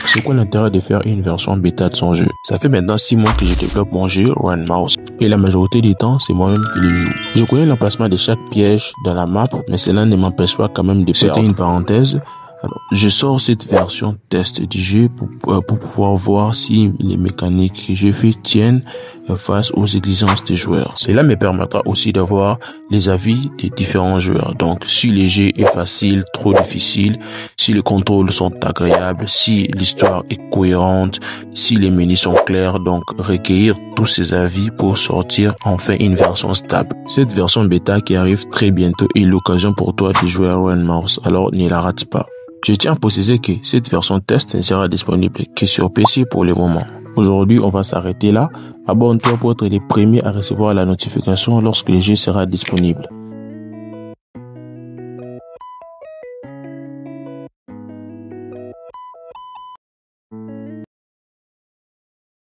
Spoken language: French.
C'est quoi l'intérêt de faire une version bêta de son jeu? Ça fait maintenant 6 mois que je développe mon jeu Run Mouse et la majorité du temps c'est moi-même qui le joue. Je connais l'emplacement de chaque piège dans la map, mais cela ne m'empêche pas quand même de faire une parenthèse. Alors, je sors cette version test du jeu pour pouvoir voir si les mécaniques que je fais tiennent face aux exigences des joueurs. Cela me permettra aussi d'avoir les avis des différents joueurs. Donc, si le jeu est facile, trop difficile, si les contrôles sont agréables, si l'histoire est cohérente, si les menus sont clairs, donc recueillir tous ces avis pour sortir enfin une version stable. Cette version bêta qui arrive très bientôt est l'occasion pour toi de jouer à Run Mouse, alors ne la rate pas. Je tiens à préciser que cette version test ne sera disponible que sur PC pour le moment. Aujourd'hui, on va s'arrêter là. Abonne-toi pour être les premiers à recevoir la notification lorsque le jeu sera disponible.